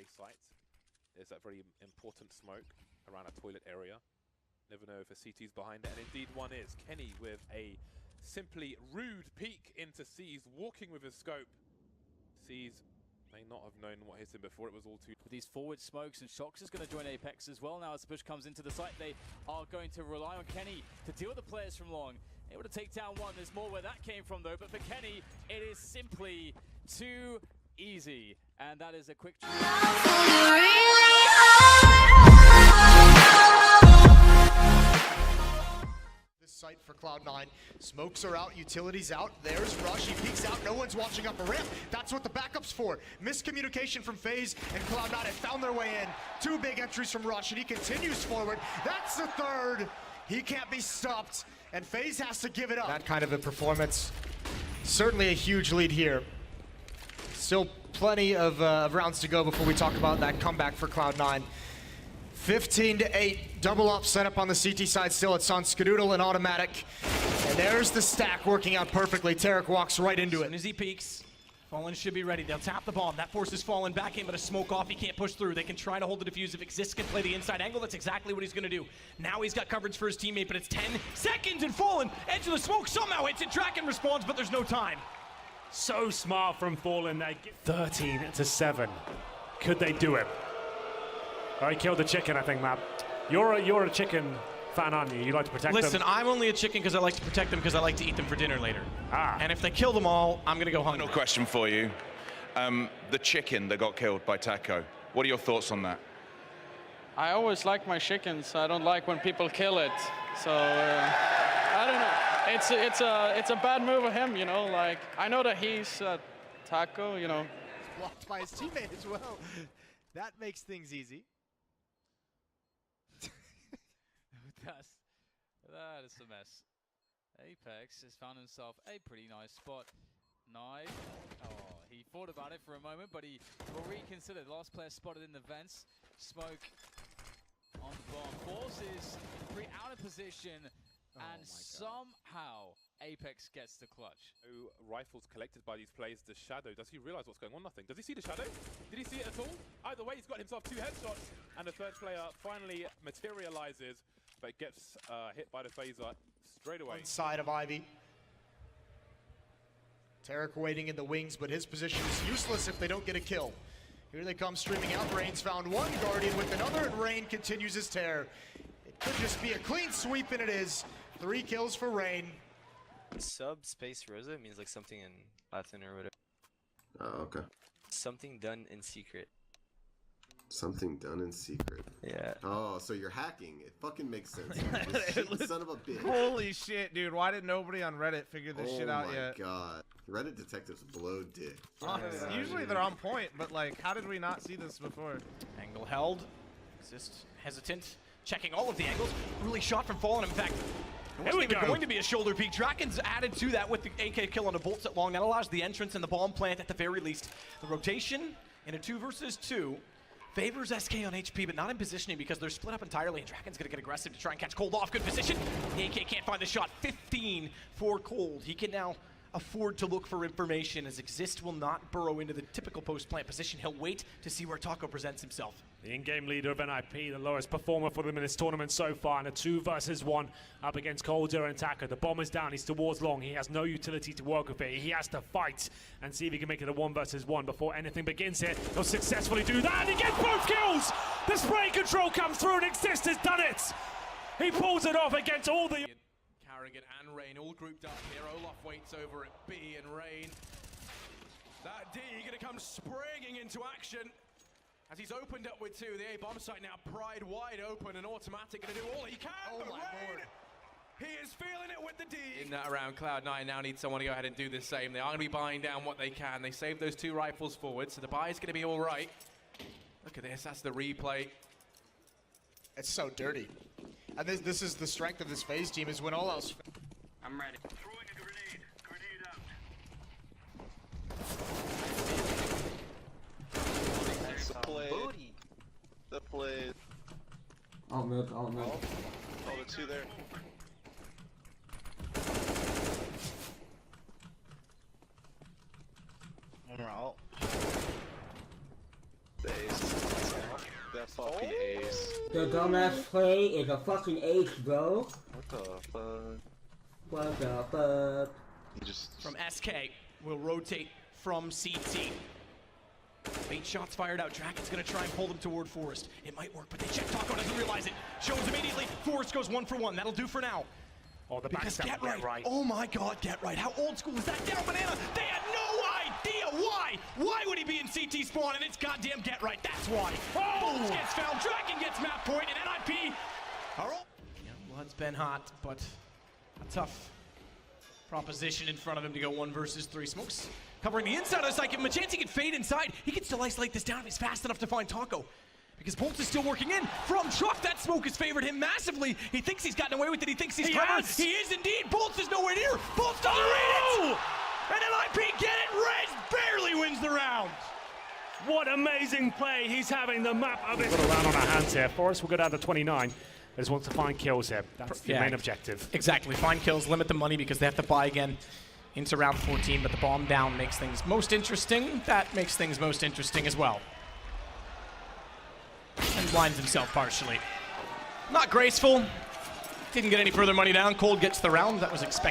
A site. There's that very important smoke around a toilet area. Never know if a CT's behind it, and indeed one is. Kenny with a simply rude peek into Xizt, walking with his scope. Xizt may not have known what hit him before, it was all too... With these forward smokes, and Xizt is going to join Apex as well. Now as the push comes into the site, they are going to rely on Kenny to deal with the players from long. Able to take down one. There's more where that came from though, but for Kenny, it is simply too easy. And that is a quick... Site for Cloud9. Smokes are out, utilities out. There's Rush, he peeks out, no one's watching up a ramp. That's what the backup's for. Miscommunication from FaZe, and Cloud9 have found their way in. Two big entries from Rush, and he continues forward. That's the third. He can't be stopped, and FaZe has to give it up. That kind of a performance. Certainly a huge lead here. Still plenty of rounds to go before we talk about that comeback for Cloud9. 15-8, double up setup on the CT side still. It's on Skadoodle and Automatic. And there's the stack working out perfectly. Tarek walks right into it. As soon as he peeks, Fallen should be ready. They'll tap the bomb. That forces Fallen back in, but a smoke off. He can't push through. They can try to hold the defuse. If Xizt can play the inside angle, that's exactly what he's going to do. Now he's got coverage for his teammate, but it's 10 seconds and Fallen, edge of the smoke, somehow hits it. Draken responds, but there's no time. So smart from Fallen. They get 13-7. Could they do it? Oh, he killed the chicken, I think, Matt. You're a chicken fan, aren't you? You like to protect them? Listen, I'm only a chicken because I like to protect them because I like to eat them for dinner later. Ah. And if they kill them all, I'm going to go hungry. Final question for you. The chicken that got killed by Taco. What are your thoughts on that? I always like my chickens. I don't like when people kill it. So, I don't know. It's a bad move of him, you know. Like, I know that he's Taco, you know. Blocked by his teammate as well. That makes things easy. That is a mess. Apex has found himself a pretty nice spot. Knife. Oh, he thought about it for a moment, but he will reconsider. The last player spotted in the vents. Smoke on the bomb. Forces three out of position, and somehow Apex gets the clutch. Rifles collected by these players. The shadow, does he realize what's going on? Nothing. Does he see the shadow? Did he see it at all? Either way, he's got himself two headshots, and the third player finally materializes, but gets hit by the phaser straight away. Side of Ivy. Tarek waiting in the wings, but his position is useless if they don't get a kill. Here they come streaming out. Rain's found one, Guardian with another, and Rain continues his tear. It could just be a clean sweep, and it is. 3 kills for Rain. Subroza means like something in Latin or whatever. Oh, okay. Something done in secret. Something done in secret. Yeah. Oh, so you're hacking. It fucking makes sense. You son of a bitch. Holy shit, dude. Why did nobody on Reddit figure this shit out yet? Oh my god. Reddit detectives blow dick. Usually they're on point, but like, how did we not see this before? Angle held. Xizt hesitant. Checking all of the angles. Really shot from Fallen. In fact, it wasn't even going to be a shoulder peek. Draken's added to that with the AK kill on a bolt set long. That allows the entrance and the bomb plant at the very least. The rotation in a 2 versus 2 favors SK on HP, but not in positioning because they're split up entirely, and Draken's gonna get aggressive to try and catch Cold off. Good position. The AK can't find the shot. 15 for Cold. He can now afford to look for information, as Xizt will not burrow into the typical post-plant position. He'll wait to see where Taco presents himself. The in-game leader of NIP, the lowest performer for them in this tournament so far, in a 2 versus 1 up against Colder and Taco. The bomb is down, he's towards long, he has no utility to work with it. He has to fight and see if he can make it a 1 versus 1 before anything begins here. He'll successfully do that, and he gets both kills! The spray control comes through, and Xizt has done it! He pulls it off against all the... Carrigan and Rain all grouped up here. Olaf waits over at B, and Rain. That D gonna come springing into action as he's opened up with 2. The A bomb site now pried wide open, and Automatic gonna do all he can. Oh my lord. He is feeling it with the D. In that round, Cloud9 now needs someone to go ahead and do the same. They are gonna be buying down what they can. They save those 2 rifles forward, so the buy is gonna be all right. Look at this, that's the replay. It's so dirty. And this is the strength of this FaZe team, is when all else... I'm ready. Throwing a grenade. Grenade out. That's the play. The play. Alt mid, alt mid. Oh, the 2 there. One more alt. Base. that fucking ace. The dumbass play is a fucking ace, bro. What the fuck? What the fuck? He just From SK will rotate from CT. 8 shots fired out. Dragon's gonna try and pull them toward Forest. It might work, but they check. Taco doesn't realize it. Shows immediately. Forest goes 1 for 1. That'll do for now. Oh, the Because backstab, Get Right. Oh my god, Get Right. How old school is that? Down Banana. They had no idea why. Why would he be in CT spawn? And it's goddamn Get Right. That's why. Bolts gets found. Dragon gets map point, and NIP are all. Yeah, blood's been hot, but a tough proposition in front of him to go 1 versus 3. Smokes covering the inside of the site. Give him a chance. He can fade inside. He can still isolate this down if he's fast enough to find Taco. Because Bolts is still working in from Truck. That smoke has favored him massively. He thinks he's gotten away with it. He thinks he's clever. He is indeed. Bolts is nowhere near. Bolts doesn't read it. And NIP get it. Rez barely wins the round. What amazing play. He's having the map of it. We've got a round on our hands here. Forest will go down to 29. They just want to find kills here. That's the main objective. Exactly. Find kills, limit the money because they have to buy again into round 14. But the bomb down makes things most interesting. That makes things most interesting as well. And blinds himself partially. Not graceful. Didn't get any further money down. Cold gets the round. That was expected.